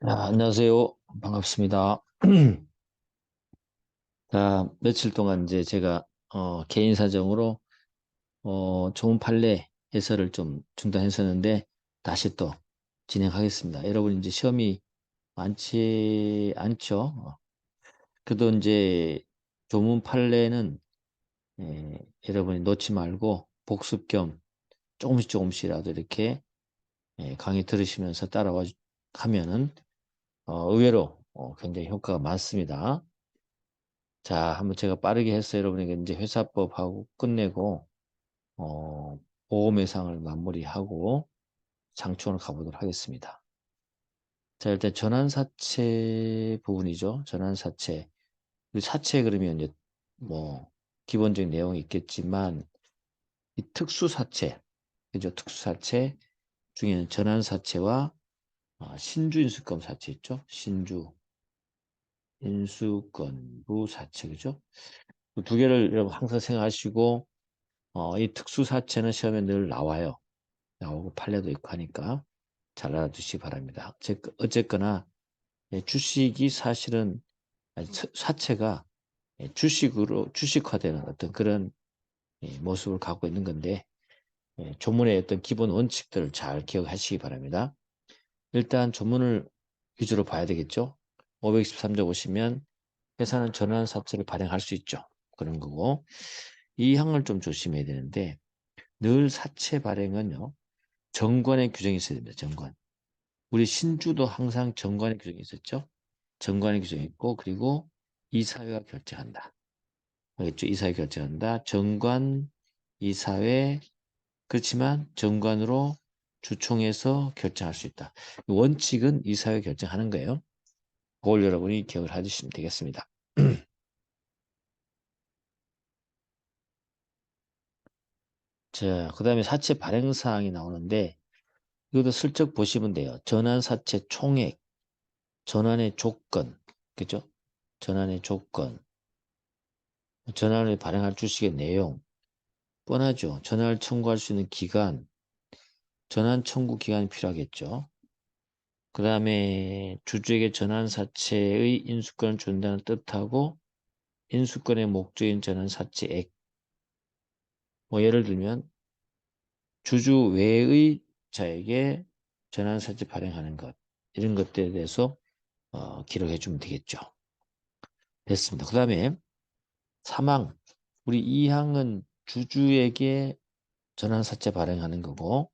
안녕하세요. 반갑습니다. 자, 며칠 동안 이제 제가 개인 사정으로 좋은 판례 해설을 좀 중단했었는데 다시 또 진행하겠습니다. 여러분 이제 시험이 많지 않죠? 그래도 이제 조문 판례는 여러분이 놓지 말고 복습 겸 조금씩이라도 이렇게 강의 들으시면서 따라와 하면은 의외로 굉장히 효과가 많습니다. 자, 한번 제가 빠르게 해서 여러분에게 이제 회사법하고 끝내고, 보험 회상을 마무리하고 장충으로 가보도록 하겠습니다. 자, 일단 전환사채 부분이죠. 전환사채. 이 사채 그러면 이제 뭐, 기본적인 내용이 있겠지만, 이 특수사채, 그죠? 특수사채 중에는 전환사채와 신주인수권 사채 있죠? 인수권부 사채, 그죠? 그두 개를 여러분 항상 생각하시고, 이 특수사채는 시험에 늘 나와요. 나오고 판례도 있고 하니까 잘 알아두시기 바랍니다. 어쨌거나 주식이 사실은 사채가 주식으로 주식화되는 어떤 그런 모습을 갖고 있는 건데 조문의 어떤 기본 원칙들을 잘 기억하시기 바랍니다. 일단 조문을 위주로 봐야 되겠죠. 513조 보시면 회사는 전환사채를 발행할 수 있죠. 그런 거고 이 항을 좀 조심해야 되는데 늘 사채 발행은요. 정관의 규정이 있어야 됩니다. 정관. 우리 신주도 항상 정관의 규정이 있었죠. 정관의 규정이 있고 그리고 이사회가 결정한다. 알겠죠? 이사회 결정한다. 정관, 이사회 그렇지만 정관으로 주총해서 결정할 수 있다. 원칙은 이사회 결정하는 거예요. 그걸 여러분이 기억을 해주시면 되겠습니다. 자, 그 다음에 사채 발행사항이 나오는데 이것도 슬쩍 보시면 돼요. 전환사채 총액, 전환의 조건, 그죠? 전환의 조건, 전환을 발행할 주식의 내용, 뻔하죠. 전환을 청구할 수 있는 기간, 전환 청구 기간이 필요하겠죠. 그 다음에 주주에게 전환사채의 인수권을 준다는 뜻하고 인수권의 목적인 전환사채액. 뭐 예를 들면 주주 외의 자에게 전환사채 발행하는 것 이런 것들에 대해서 기록해 주면 되겠죠. 됐습니다. 그 다음에 사망. 우리 이 항은 주주에게 전환사채 발행하는 거고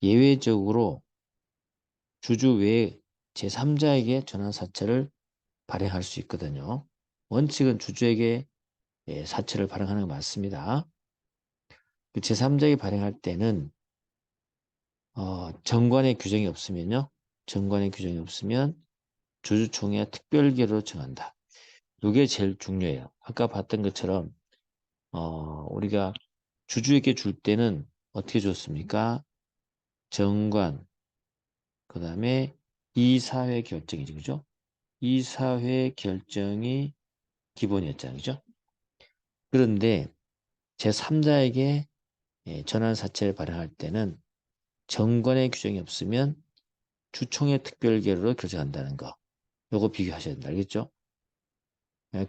예외적으로 주주 외에 제3자에게 전환사채를 발행할 수 있거든요. 원칙은 주주에게 사채를 발행하는 거 맞습니다. 그 제3자에게 발행할 때는 정관의 규정이 없으면요. 정관의 규정이 없으면 주주총회 특별계로 정한다. 이게 제일 중요해요. 아까 봤던 것처럼 우리가 주주에게 줄 때는 어떻게 줬습니까? 정관, 그 다음에 이사회 결정이죠. 그죠? 이사회 결정이 기본이었잖아요. 그죠? 그런데 제3자에게 전환사채를 발행할 때는 정관의 규정이 없으면 주총의 특별계로로 결정한다는 거. 요거 비교하셔야 된다. 알겠죠?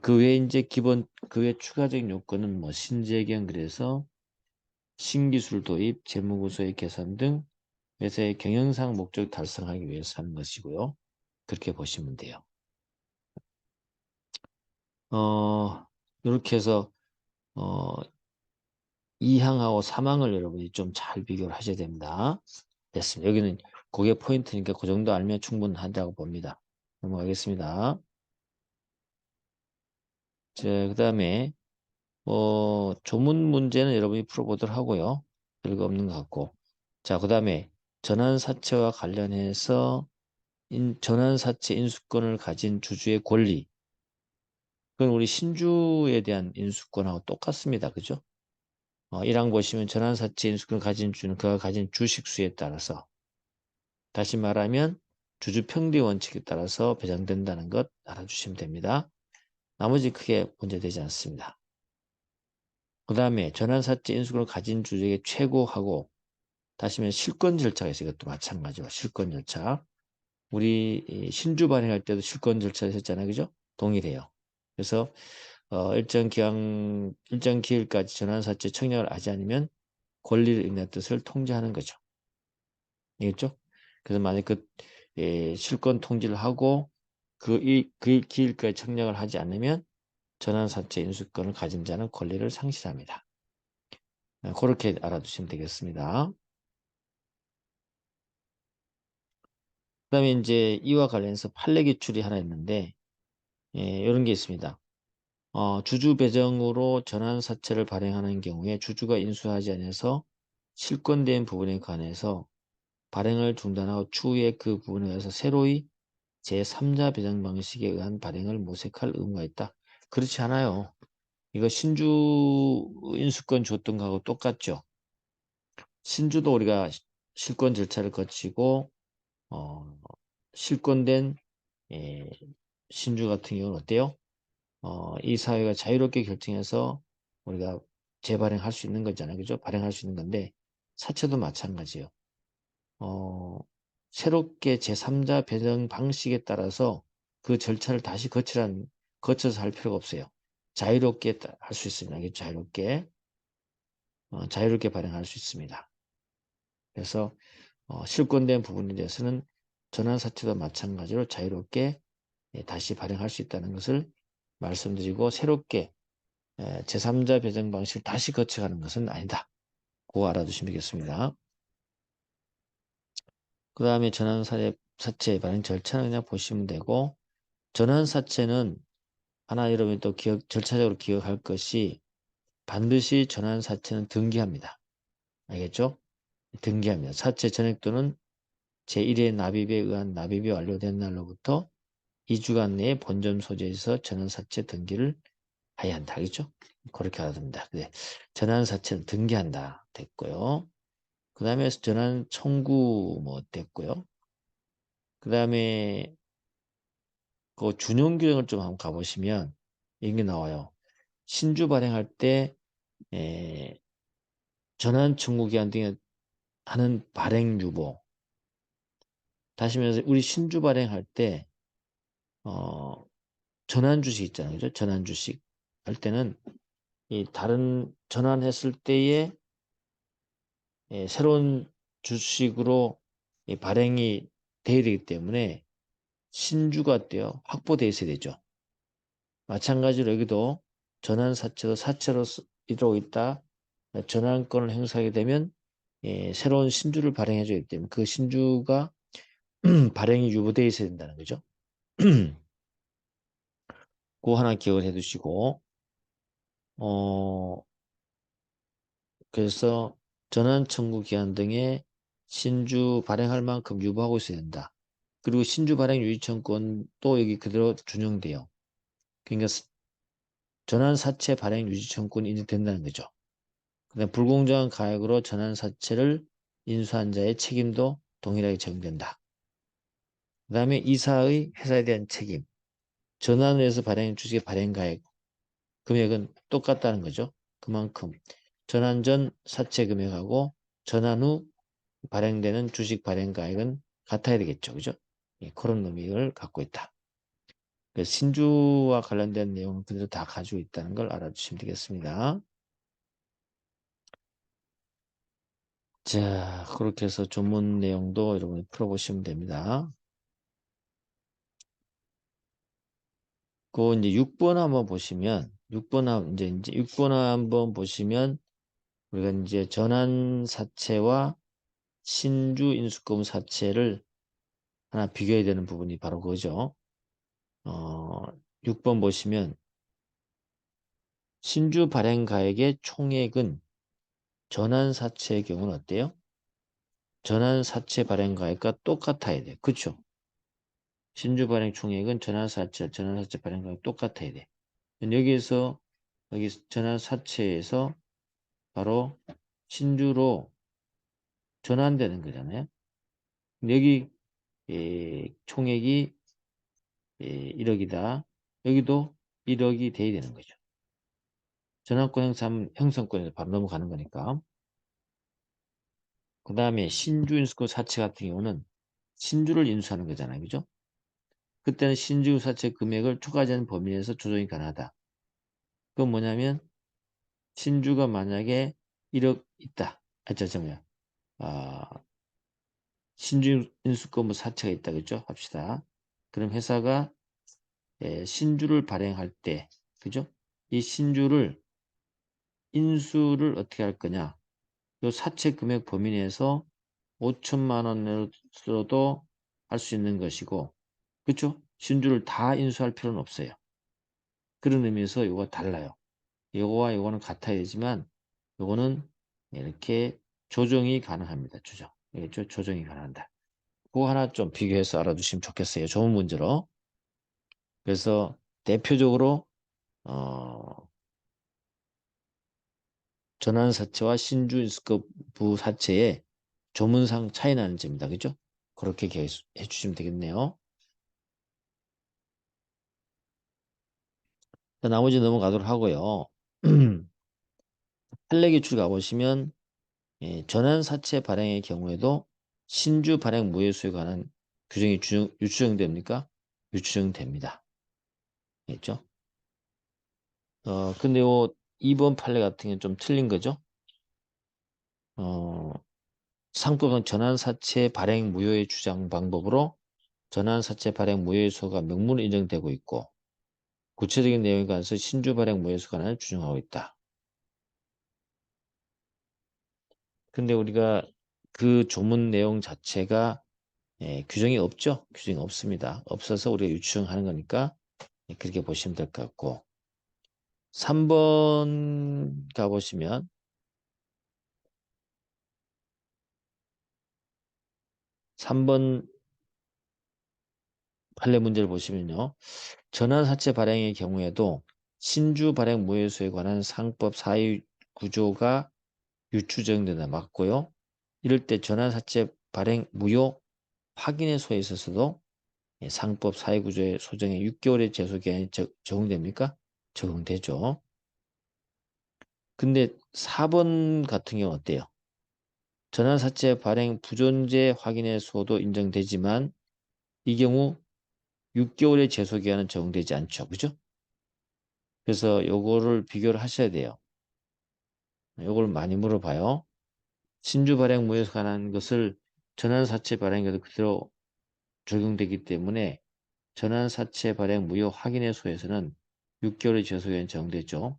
그 외에 이제 그 외 추가적인 요건은 뭐 신재경 그래서 신기술 도입, 재무구조의 개선 등 회사의 경영상 목적 달성하기 위해서 하는 것이고요. 그렇게 보시면 돼요. 이렇게 해서 어, 2항하고 3항을 여러분이 좀 잘 비교를 하셔야 됩니다. 됐습니다. 여기는 그게 포인트니까 그 정도 알면 충분하다고 봅니다. 넘어가겠습니다. 자, 그 다음에 조문 문제는 여러분이 풀어보도록 하고요. 별거 없는 것 같고. 자, 그 다음에 전환사채와 관련해서 전환사채 인수권을 가진 주주의 권리. 그건 우리 신주에 대한 인수권하고 똑같습니다. 그죠? 1항 보시면 전환사채 인수권을 가진 주는 그가 가진 주식수에 따라서 다시 말하면 주주 평등 원칙에 따라서 배정된다는 것 알아주시면 됩니다. 나머지 크게 문제되지 않습니다. 그 다음에 전환사채 인수권을 가진 주주에게 최고하고 다시 말하면 실권 절차가 있어요. 이것도 마찬가지로 실권 절차. 우리 신주 발행할 때도 실권 절차를 했잖아요. 그죠? 동일해요. 그래서 일정 기일까지 전환사채 청약을 하지 않으면 권리를 잃는 뜻을 통지하는 거죠. 알겠죠? 그래서 만약 실권 통지를 하고 그 기일까지 청약을 하지 않으면 전환사채 인수권을 가진 자는 권리를 상실합니다. 그렇게 알아두시면 되겠습니다. 그다음에 이제 이와 관련해서 판례 기출이 하나 있는데 이런 게 있습니다. 주주 배정으로 전환사채를 발행하는 경우에 주주가 인수하지 않아서 실권된 부분에 관해서 발행을 중단하고 추후에 그 부분에 대해서 새로이 제3자 배정 방식에 의한 발행을 모색할 의무가 있다. 그렇지 않아요. 이거 신주 인수권 줬던 거하고 똑같죠. 신주도 우리가 실권 절차를 거치고 어, 실권된 예, 신주 같은 경우는 어때요? 이 사회가 자유롭게 결정해서 우리가 재발행할 수 있는 거잖아요. 그죠? 발행할 수 있는 건데 사채도 마찬가지예요. 어, 새롭게 제3자 배정 방식에 따라서 그 절차를 다시 거쳐서 할 필요가 없어요. 자유롭게 할 수 있습니다. 자유롭게 발행할 수 있습니다. 그래서 실권된 부분에 대해서는 전환사채도 마찬가지로 자유롭게 다시 발행할 수 있다는 것을 말씀드리고 새롭게 제3자 배정 방식을 다시 거쳐가는 것은 아니다. 그거 알아두시면 되겠습니다. 그 다음에 전환사채 발행 절차는 그냥 보시면 되고 전환사채는 하나 여러분이 또 절차적으로 기억할 것이 반드시 전환사채는 등기합니다. 알겠죠? 등기합니다. 사채 전액도는 제1회 납입에 의한 납입이 완료된 날로부터 2주간 내에 본점 소재에서 전환사채 등기를 해야 한다. 알겠죠? 그렇게 알아둡니다. 근데 전환사채는 등기한다. 됐고요. 그 다음에 전환 청구 뭐 됐고요. 그 다음에 그 준용 규정을 좀 한번 가보시면 이게 나와요. 신주 발행할 때 전환 청구 기한 등에 하는 발행 유보. 다시 말해서 우리 신주 발행할 때 전환 주식 있잖아요. 그죠? 전환 주식 할 때는 이 다른 전환했을 때에 새로운 주식으로 발행이 돼야 되기 때문에 신주가 돼요. 확보돼 있어야 되죠. 마찬가지로 여기도 전환사채도 사채로 이루고 있다. 전환권을 행사하게 되면 새로운 신주를 발행해 주기 때문에 그 신주가 발행이 유보되어 있어야 된다는 거죠. 그거 하나 기억을 해 두시고 그래서 전환 청구 기한 등의 신주 발행할 만큼 유보하고 있어야 된다. 그리고 신주 발행 유지청권도 여기 그대로 준용돼요. 그러니까 전환 사채 발행 유지청권이 인정된다는 거죠. 그다음 불공정한 가액으로 전환 사채를 인수한 자의 책임도 동일하게 적용된다. 그 다음에 이사의 회사에 대한 책임. 전환을 해서 발행 주식의 발행 가액 금액은 똑같다는 거죠. 그만큼 전환 전 사채 금액하고 전환 후 발행되는 주식 발행 가액은 같아야 되겠죠. 그죠? 예, 그런 의미를 갖고 있다. 그래서 신주와 관련된 내용은 그대로 다 가지고 있다는 걸 알아주시면 되겠습니다. 자, 그렇게 해서 전문 내용도 여러분이 풀어보시면 됩니다. 그 이제 6번 한번 보시면 6번 한번 보시면 우리가 이제 전환 사채와 신주 인수권 사채를 하나 비교해야 되는 부분이 바로 그거죠. 6번 보시면 신주 발행 가액의 총액은 전환 사채의 경우는 어때요? 전환 사채 발행 가액과 똑같아야 돼. 그렇죠? 신주 발행 총액은 전환 사채 발행 가액 똑같아야 돼. 여기에서 여기 전환 사채에서 바로 신주로 전환되는 거잖아요. 여기 총액이 1억이다. 여기도 1억이 돼야 되는 거죠. 전환권 형성권에서 바로 넘어가는 거니까. 그 다음에 신주인수권 사채 같은 경우는 신주를 인수하는 거잖아요. 그죠? 그때는 신주 사채 금액을 초과하지 범위 내에서 조정이 가능하다. 그건 뭐냐면 신주가 만약에 1억 있다. 뭐야. 아, 신주 인수권부 사채가 있다. 그죠? 합시다. 그럼 회사가 신주를 발행할 때, 그죠? 이 신주를 인수를 어떻게 할 거냐? 요 사채 금액 범위 내에서 5천만 원으로도 할 수 있는 것이고, 그렇죠? 신주를 다 인수할 필요는 없어요. 그런 의미에서 이거 달라요. 요거와 요거는 같아야 되지만 요거는 이렇게 조정이 가능합니다. 조정. 알겠죠? 조정이 가능하다. 그거 하나 좀 비교해서 알아두시면 좋겠어요. 좋은 문제로. 그래서 대표적으로 전환사채와 신주인수급부 사채의 조문상 차이 나는 점입니다. 그죠? 그렇게 해 주시면 되겠네요. 자, 나머지 넘어가도록 하고요. 판례 기출 가보시면 전환사채 발행의 경우에도 신주 발행 무효수에 관한 규정이 유추정됩니까? 유추정됩니다. 됐죠? 근데 요 2번 판례 같은 경우는 좀 틀린 거죠? 어, 상법상 전환사채 발행 무효의 주장 방법으로 전환사채 발행 무효수가 명문으로 인정되고 있고 구체적인 내용에 관해서 신주 발행 무효수가 하나를 주장하고 있다. 근데 우리가 그 조문 내용 자체가 규정이 없죠? 규정이 없습니다. 없어서 우리가 유추정하는 거니까 그렇게 보시면 될 것 같고 3번 가보시면 3번 판례 문제를 보시면요. 전환사채 발행의 경우에도 신주 발행 무효수에 관한 상법 사유 구조가 유추정된다 맞고요. 이럴 때 전환사채 발행 무효 확인의 소에 있어서도 상법 사회구조의 소정에 6개월의 제소기한이 적용됩니까? 적용되죠. 근데 4번 같은 경우 어때요? 전환사채 발행 부존재 확인의 소도 인정되지만 이 경우 6개월의 제소기한은 적용되지 않죠. 그죠? 그래서 요거를 비교를 하셔야 돼요. 요걸 많이 물어봐요. 신주 발행 무효에 관한 것을 전환사채 발행에도 그대로 적용되기 때문에 전환사채 발행 무효 확인의 소에서는 6개월의 제소기한이 적용되죠.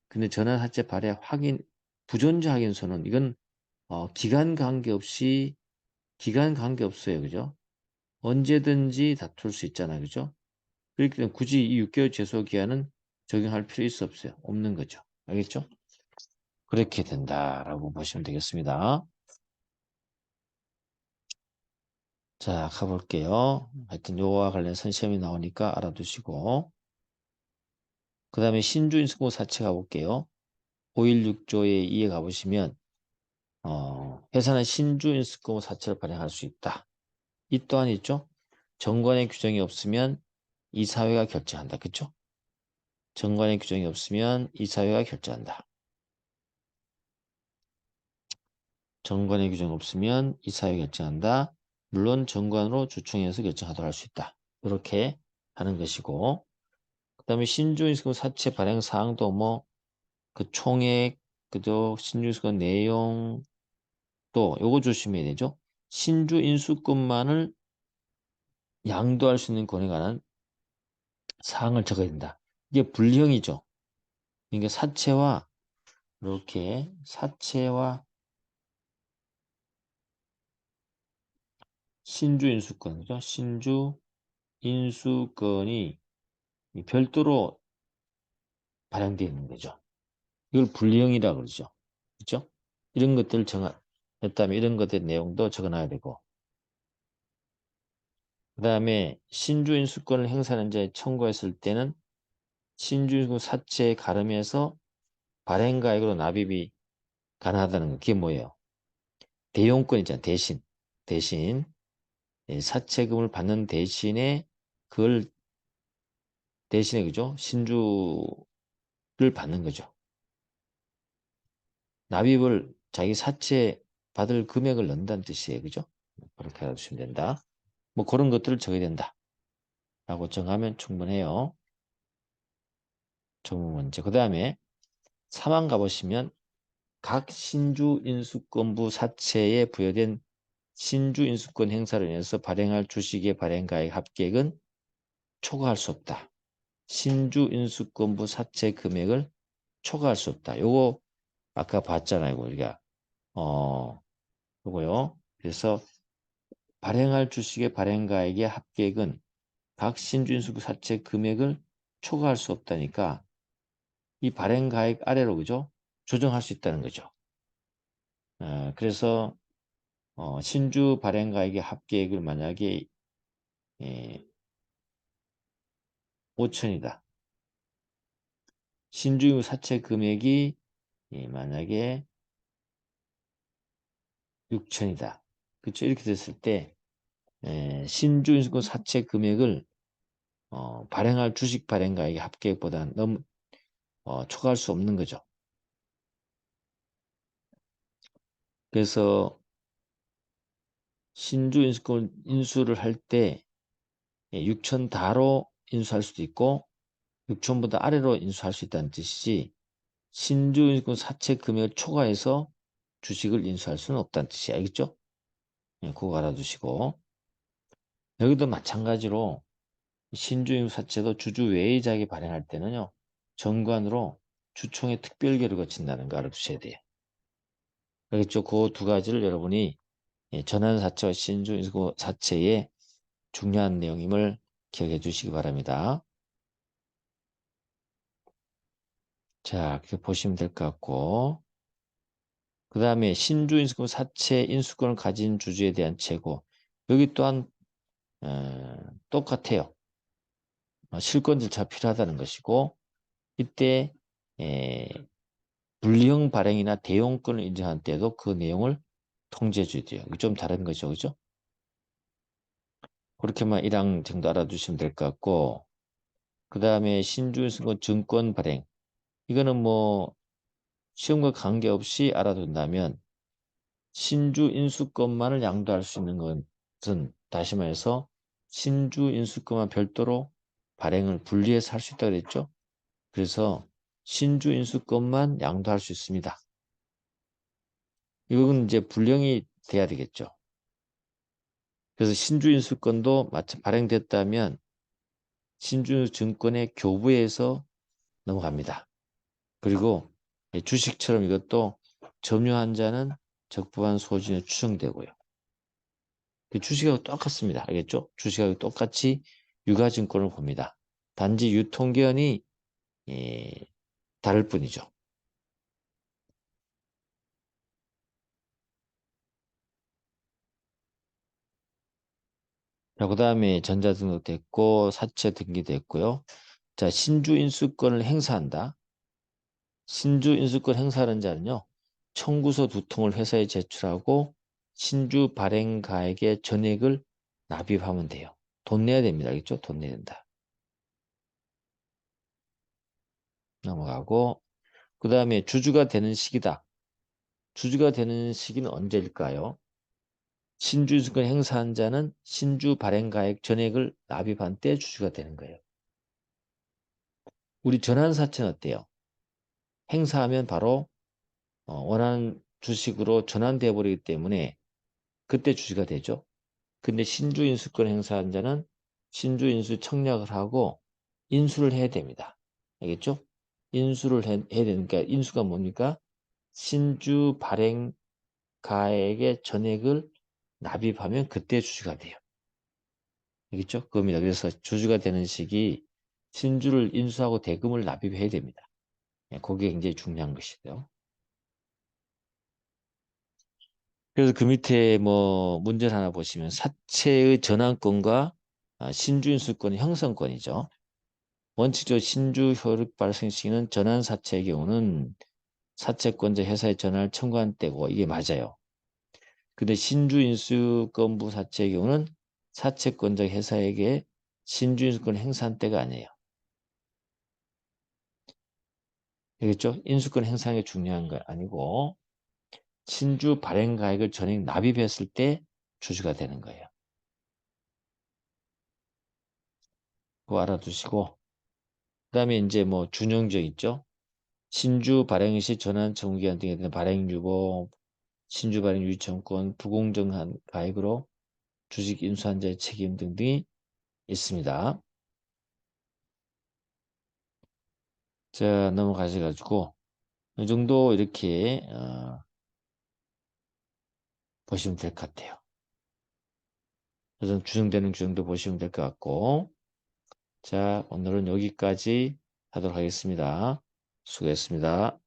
근데 전환사채 발행 확인 부존재 확인서는 이건 기간 관계없어요. 그죠? 언제든지 다툴 수 있잖아요. 그죠? 그렇기 때문에 굳이 이 6개월 제소 기한은 적용할 필요 있어 없어요? 없는 거죠. 알겠죠? 그렇게 된다라고 보시면 되겠습니다. 자, 가볼게요. 하여튼 요와 관련해서 시험이 나오니까 알아두시고 그 다음에 신주인수고 사채 가볼게요. 516조의 2에 가보시면 회사는 신주인수고 사채를 발행할 수 있다. 이 또한 있죠. 정관의 규정이 없으면 이사회가 결정한다. 그렇죠? 정관의 규정이 없으면 이사회가 결정한다. 정관의 규정 없으면 이사회가 결정한다. 물론 정관으로 주총해서 결정하도록 할 수 있다. 이렇게 하는 것이고 그 다음에 신주인수고 사채 발행 사항도 뭐 그 총액 그죠 신주인수고 내용 또 요거 조심해야 되죠. 신주인수권만을 양도할 수 있는 권에 관한 사항을 적어야 된다. 이게 불형이죠. 그러니까 사채와 이렇게 사채와 신주 인수권이죠. 신주 인수권이 별도로 발행되어 있는 거죠. 이걸 불형이라고 그러죠. 그렇죠? 이런 것들을 정했다면 이런 것들의 내용도 적어놔야 되고 그 다음에 신주 인수권을 행사하는 자에 청구했을 때는 신주 인수권 사채에 가름해서 발행가액으로 납입이 가능하다는 거. 그게 뭐예요? 대용권 있잖아요. 대신 사채금을 받는 대신에 그걸 대신에 그죠? 신주를 받는 거죠. 납입을 자기 사채 받을 금액을 넣는다는 뜻이에요. 그죠? 그렇게 알아두시면 된다. 뭐 그런 것들을 적어야 된다. 라고 정하면 충분해요. 정문 문제. 그 다음에 3번 가보시면 각 신주 인수권부 사채에 부여된 신주 인수권 행사로 인해서 발행할 주식의 발행가액 합계액은 초과할 수 없다. 신주 인수권부 사채 금액을 초과할 수 없다. 요거 아까 봤잖아요. 우리가 요거요. 그래서 발행할 주식의 발행가액의 합계액은 각 신주 인수권 사채 금액을 초과할 수 없다니까 이 발행가액 아래로 그죠? 조정할 수 있다는 거죠. 그래서 신주 발행가액의 합계액을 만약에 5천이다. 신주 사채 금액이 만약에 6천이다. 그렇죠? 이렇게 됐을 때 신주 인수권 사채 금액을 발행할 주식 발행가액의 합계액보다는 너무 초과할 수 없는 거죠. 그래서 신주 인수권 인수를 할 때 6천 다로 인수할 수도 있고 6천보다 아래로 인수할 수 있다는 뜻이지 신주 인수권 사채 금액을 초과해서 주식을 인수할 수는 없다는 뜻이 알겠죠? 그거 알아두시고 여기도 마찬가지로 신주 인수 사채도 주주 외의 자격이 발행할 때는요. 정관으로 주총의 특별결을 거친다는 거 알아두셔야 돼요. 알겠죠? 그 두 가지를 여러분이 전환사채와 신주 인수 사채의 중요한 내용임을 기억해 주시기 바랍니다. 자, 그렇게 보시면 될 것 같고 그 다음에 신주 인수권 사채 인수권을 가진 주주에 대한 최고 여기 또한 똑같아요. 실권 절차 필요하다는 것이고 이때 에, 분리형 발행이나 대용권을 인정한 때도 그 내용을 통지해 줘야 돼요. 이게 좀 다른 거죠. 그죠? 그렇게만 1항 정도 알아두시면 될 것 같고 그 다음에 신주 인수권 증권 발행 이거는 뭐 시험과 관계없이 알아둔다면 신주 인수권만을 양도할 수 있는 것은 다시 말해서 신주 인수권만 별도로 발행을 분리해서 할 수 있다고 그랬죠. 그래서 신주 인수권만 양도할 수 있습니다. 이건 이제 분량이 돼야 되겠죠. 그래서 신주 인수권도 마침 발행됐다면 신주 증권의 교부에서 넘어갑니다. 그리고 주식처럼 이것도 점유한 자는 적부한 소진에 추정되고요. 주식하고 똑같습니다. 알겠죠? 주식하고 똑같이 유가증권을 봅니다. 단지 유통기한이 예, 다를 뿐이죠. 자, 그 다음에 전자등록 됐고 사채 등기됐고요. 자, 신주 인수권을 행사한다. 신주 인수권 행사하는 자는요. 청구서 두 통을 회사에 제출하고 신주 발행가에게 전액을 납입하면 돼요. 돈 내야 됩니다. 알겠죠? 돈 내야 된다. 넘어가고 그 다음에 주주가 되는 시기다. 주주가 되는 시기는 언제일까요? 신주 인수권 행사한 자는 신주 발행가액 전액을 납입한 때 주주가 되는 거예요. 우리 전환사채는 어때요? 행사하면 바로 원하는 주식으로 전환되어 버리기 때문에 그때 주주가 되죠. 근데 신주 인수권 행사한 자는 신주 인수 청약을 하고 인수를 해야 됩니다. 알겠죠? 인수를 해야 되니까 인수가 뭡니까? 신주 발행 가액의 전액을 납입하면 그때 주주가 돼요. 알겠죠? 그겁니다. 그래서 주주가 되는 시기 신주를 인수하고 대금을 납입해야 됩니다. 그게 굉장히 중요한 것이고요. 그래서 그 밑에 뭐 문제를 하나 보시면 사채의 전환권과 신주인수권의 형성권이죠. 원칙적으로 신주 효력 발생 시기는 전환 사채의 경우는 사채권자 회사에 전환을 청구한 때고 이게 맞아요. 근데 신주인수권부 사채의 경우는 사채권자 회사에게 신주인수권 행사한 때가 아니에요. 알겠죠? 인수권 행사하는 게 중요한 거 아니고 신주 발행 가액을 전액 납입했을 때 주주가 되는 거예요. 그거 알아두시고 그다음에 이제 뭐 준용적 있죠. 신주 발행 시 전환 청구기한 등에 대한 발행 유보, 신주 발행 유의청구권, 부공정한 가액으로 주식 인수한 자의 책임 등등이 있습니다. 자, 넘어가셔가지고 이 정도 이렇게 보시면 될 것 같아요. 그래서 규정되는 규정도 보시면 될 것 같고 자, 오늘은 여기까지 하도록 하겠습니다. 수고했습니다.